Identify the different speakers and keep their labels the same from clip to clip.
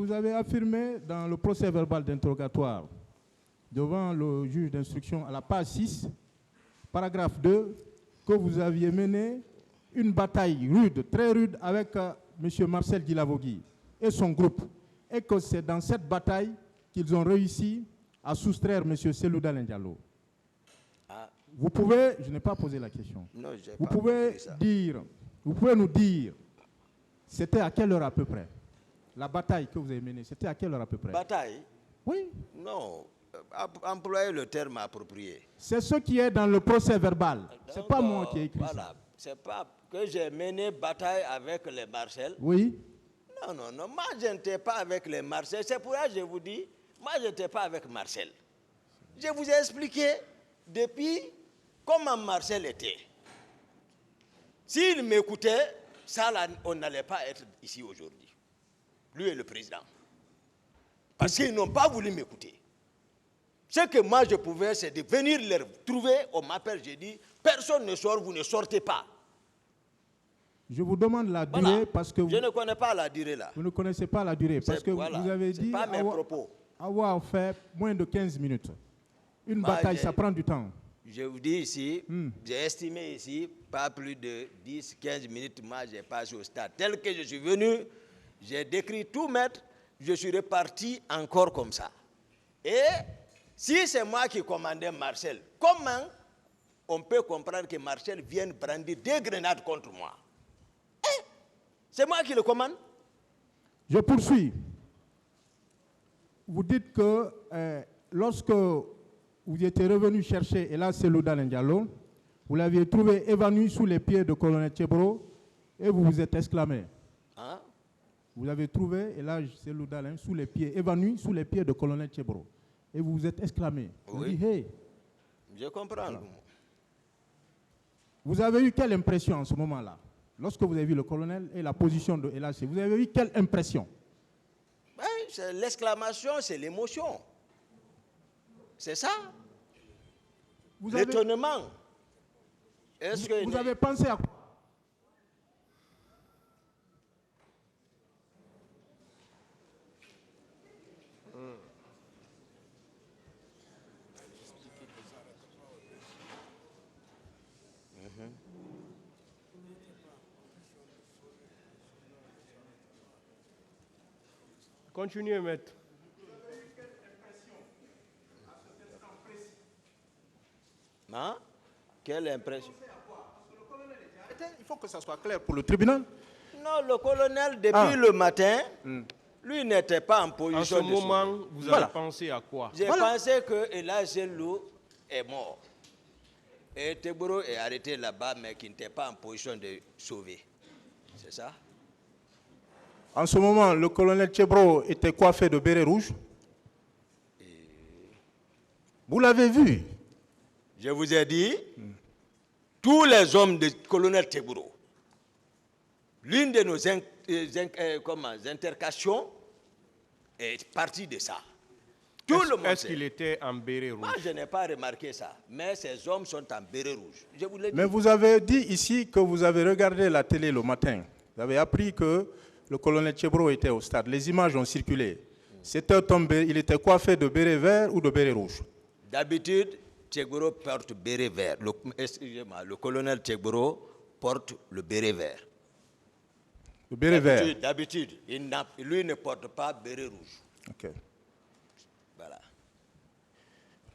Speaker 1: vous avez affirmé dans le procès verbal d'interrogatoire devant le juge d'instruction à la page 6, paragraphe 2, que vous aviez mené une bataille rude, très rude, avec M. Marcel Guilavogui et son groupe, et que c'est dans cette bataille qu'ils ont réussi à soustraire M. Cellou Dalein Diallo.
Speaker 2: Ah.
Speaker 1: Vous pouvez, je n'ai pas posé la question,
Speaker 2: Non,
Speaker 1: vous pouvez nous dire, c'était à quelle heure à peu près? La bataille que vous avez menée, c'était à quelle heure à peu près?
Speaker 2: Bataille?
Speaker 1: Oui.
Speaker 2: Non, employez le terme approprié.
Speaker 1: C'est ce qui est dans le procès verbal. Ce n'est pas moi qui ai écrit ça.
Speaker 2: C'est pas que j'ai mené bataille avec les Marcel.
Speaker 1: Oui.
Speaker 2: Non, moi je n'étais pas avec les Marcel. C'est pour ça que je vous dis, moi je n'étais pas avec Marcel. Je vous ai expliqué depuis comment Marcel était. S'il m'écoutait, ça là, on n'allait pas être ici aujourd'hui. Lui et le président. Parce qu'ils n'ont pas voulu m'écouter. Ce que moi je pouvais, c'est de venir les trouver. On m'appelle, j'ai dit, personne ne sort, vous ne sortez pas.
Speaker 1: Je vous demande la durée parce que
Speaker 2: je ne connais pas la durée là.
Speaker 1: Vous ne connaissez pas la durée parce que vous avez dit
Speaker 2: pas mes propos.
Speaker 1: Avoir fait moins de 15 minutes. Une bataille, ça prend du temps.
Speaker 2: Je vous dis ici, j'ai estimé ici, pas plus de 10-15 minutes, moi j'ai passé au stade. Tel que je suis venu, j'ai décrit tout mettre, je suis reparti encore comme ça. Et si c'est moi qui commandais Marcel, comment on peut comprendre que Marcel vienne brandir des grenades contre moi? C'est moi qui le commande.
Speaker 1: Je poursuis. Vous dites que lorsque vous étiez revenu chercher Ella Cellou Dalein Diallo, vous l'aviez trouvé évanoui sous les pieds de colonel Tchebro et vous vous êtes exclamé.
Speaker 2: Hein?
Speaker 1: Vous avez trouvé Ella Cellou Dalein sous les pieds, évanoui sous les pieds de colonel Tchebro et vous vous êtes exclamé.
Speaker 2: Oui.
Speaker 1: Vous dites, hey.
Speaker 2: Je comprends.
Speaker 1: Voilà. Vous avez eu quelle impression en ce moment-là? Lorsque vous avez vu le colonel et la position de Ella Cellou, vous avez eu quelle impression?
Speaker 2: C'est l'exclamation, c'est l'émotion. C'est ça. L'étonnement.
Speaker 1: Vous avez pensé à quoi?
Speaker 3: Continuez, maître.
Speaker 2: Hein? Quelle impression?
Speaker 1: Il faut que ça soit clair pour le tribunal.
Speaker 2: Non, le colonel, depuis le matin, lui n'était pas en position de
Speaker 3: sauver. En ce moment, vous avez pensé à quoi?
Speaker 2: J'ai pensé que Ella Cellou est mort. Et Teboro est arrêté là-bas, mais qui n'était pas en position de sauver. C'est ça?
Speaker 1: En ce moment, le colonel Tchebro était coiffé de béret rouge. Vous l'avez vu?
Speaker 2: Je vous ai dit, tous les hommes du colonel Tebro, l'une de nos intercations est partie de ça. Tout le monde
Speaker 3: Est-ce qu'il était en béret rouge?
Speaker 2: Moi, je n'ai pas remarqué ça, mais ces hommes sont en béret rouge. Je vous l'ai dit.
Speaker 1: Mais vous avez dit ici que vous avez regardé la télé le matin. Vous avez appris que le colonel Tchebro était au stade. Les images ont circulé. C'était tombé, il était coiffé de béret vert ou de béret rouge?
Speaker 2: D'habitude, Tchebro porte béret vert. Excusez-moi, le colonel Tchebro porte le béret vert.
Speaker 1: Le béret vert?
Speaker 2: D'habitude, lui ne porte pas béret rouge.
Speaker 1: Ok.
Speaker 2: Voilà.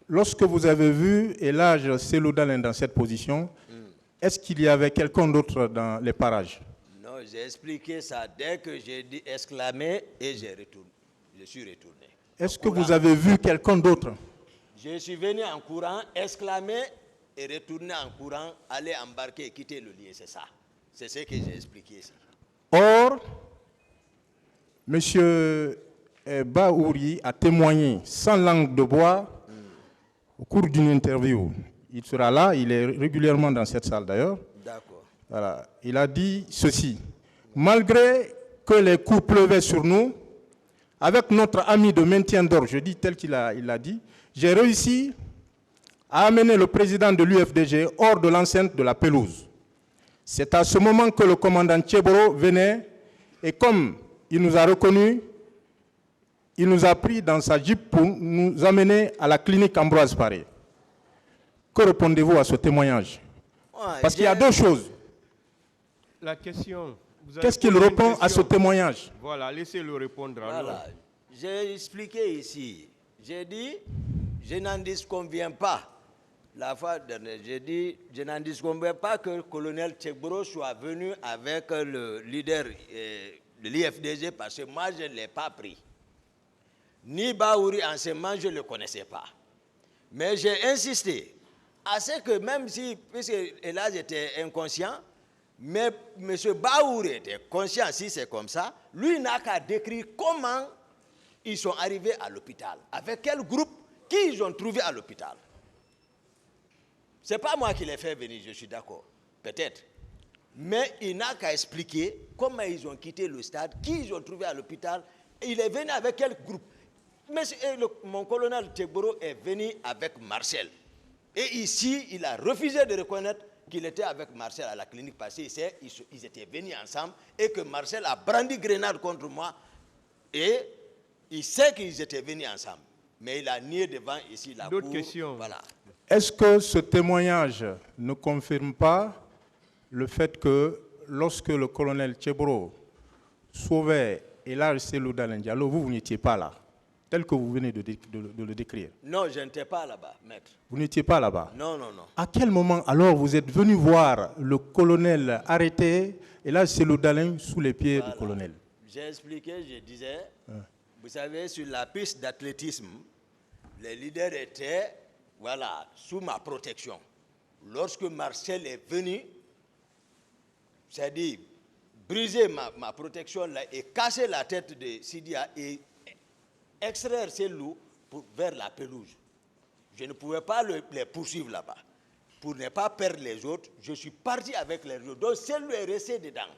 Speaker 1: Lorsque vous avez vu Ella Cellou Dalein dans cette position, est-ce qu'il y avait quelqu'un d'autre dans les parages?
Speaker 2: Non, j'ai expliqué ça dès que j'ai dit exclamé et je suis retourné.
Speaker 1: Est-ce que vous avez vu quelqu'un d'autre?
Speaker 2: Je suis venu en courant, exclamé et retourné en courant, aller embarquer et quitter le lieu, c'est ça. C'est ce que j'ai expliqué ici.
Speaker 1: Or, M. Baouri a témoigné sans langue de bois au cours d'une interview. Il sera là, il est régulièrement dans cette salle d'ailleurs.
Speaker 2: D'accord.
Speaker 1: Voilà. Il a dit ceci. Malgré que les coups pleuvaient sur nous, avec notre ami de maintien d'ordre, je dis tel qu'il l'a dit, j'ai réussi à amener le président de l'UFDG hors de l'enceinte de la pelouse. C'est à ce moment que le commandant Tchebro venait et comme il nous a reconnus, il nous a pris dans sa Jeep pour nous amener à la clinique Ambroise Paré. Que répondez-vous à ce témoignage? Parce qu'il y a deux choses.
Speaker 3: La question.
Speaker 1: Qu'est-ce qu'il répond à ce témoignage?
Speaker 3: Voilà, laissez-le répondre.
Speaker 2: Voilà. J'ai expliqué ici. J'ai dit, je n'en disconviens pas. La fois dernière, j'ai dit, je n'en disconviens pas que le colonel Tchegboro soit venu avec le leader de l'IFDG parce que moi, je ne l'ai pas pris. Ni Baouri, en ce moment, je ne le connaissais pas. Mais j'ai insisté à ce que même si, puisque là j'étais inconscient, mais M. Baouri était conscient, si c'est comme ça, lui n'a qu'à décrire comment ils sont arrivés à l'hôpital, avec quel groupe, qui ils ont trouvé à l'hôpital. Ce n'est pas moi qui les fait venir, je suis d'accord, peut-être. Mais il n'a qu'à expliquer comment ils ont quitté le stade, qui ils ont trouvé à l'hôpital, et il est venu avec quel groupe. Mon colonel Tchegboro est venu avec Marcel. Et ici, il a refusé de reconnaître qu'il était avec Marcel à la clinique parce qu'ils étaient venus ensemble et que Marcel a brandi grenade contre moi. Et il sait qu'ils étaient venus ensemble. Mais il a nié devant ici la cour.
Speaker 3: D'autres questions?
Speaker 2: Voilà.
Speaker 1: Est-ce que ce témoignage ne confirme pas le fait que lorsque le colonel Tchegboro sauvait Elhadji Cellou Dalein Diallo, vous n'étiez pas là, tel que vous venez de le décrire?
Speaker 2: Non, je n'étais pas là-bas, maître.
Speaker 1: Vous n'étiez pas là-bas?
Speaker 2: Non, non, non.
Speaker 1: À quel moment alors vous êtes venu voir le colonel arrêté Elhadji Cellou Dalein sous les pieds du colonel?
Speaker 2: J'ai expliqué, je disais, vous savez, sur la piste d'athlétisme, les leaders étaient, voilà, sous ma protection. Lorsque Marcel est venu, c'est-à-dire briser ma protection là et casser la tête de Sidia et extraire ces loups vers la pelouse. Je ne pouvais pas les poursuivre là-bas. Pour ne pas perdre les autres, je suis parti avec les autres. Donc, celui est resté dedans.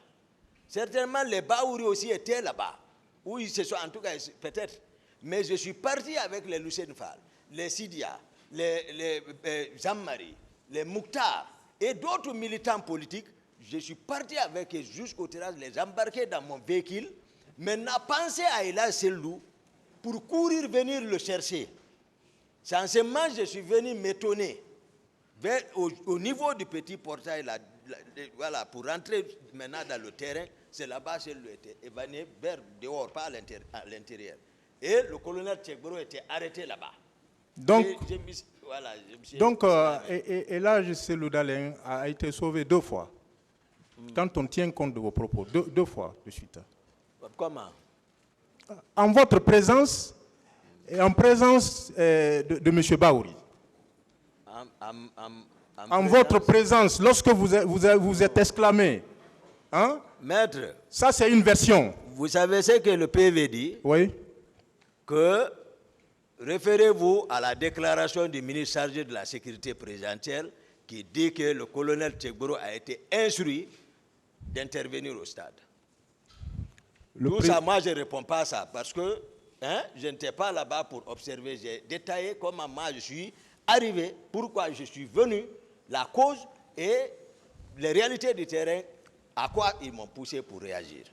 Speaker 2: Certainement, les Baouri aussi étaient là-bas. Ou ils se sont, en tout cas, peut-être. Mais je suis parti avec les Lucien Fall, les Sidia, les Jean-Marie, les Mouktar et d'autres militants politiques. Je suis parti avec eux jusqu'au terrasse, les embarquer dans mon véhicule. Maintenant, pensez à Elhadji Cellou pour courir venir le chercher. C'est en ce moment que je suis venu m'étonner. Au niveau du petit portail, voilà, pour rentrer maintenant dans le terrain, c'est là-bas que Cellou était évanoui vers dehors, pas à l'intérieur. Et le colonel Tchegboro était arrêté là-bas.
Speaker 1: Donc, Elhadji Cellou Dalein a été sauvé 2 fois. Quand on tient compte de vos propos, deux fois de suite.
Speaker 2: Comment?
Speaker 1: En votre présence et en présence de M. Baouri. En votre présence, lorsque vous êtes exclamé. Hein?
Speaker 2: Maître.
Speaker 1: Ça, c'est une version.
Speaker 2: Vous savez ce que le PV dit?
Speaker 1: Oui.
Speaker 2: Que référez-vous à la déclaration du ministre chargé de la sécurité présidentielle qui dit que le colonel Tchegboro a été instruit d'intervenir au stade. Tout ça, moi, je ne réponds pas à ça parce que je n'étais pas là-bas pour observer. J'ai détaillé comment moi je suis arrivé, pourquoi je suis venu, la cause et les réalités du terrain, à quoi ils m'ont poussé pour réagir.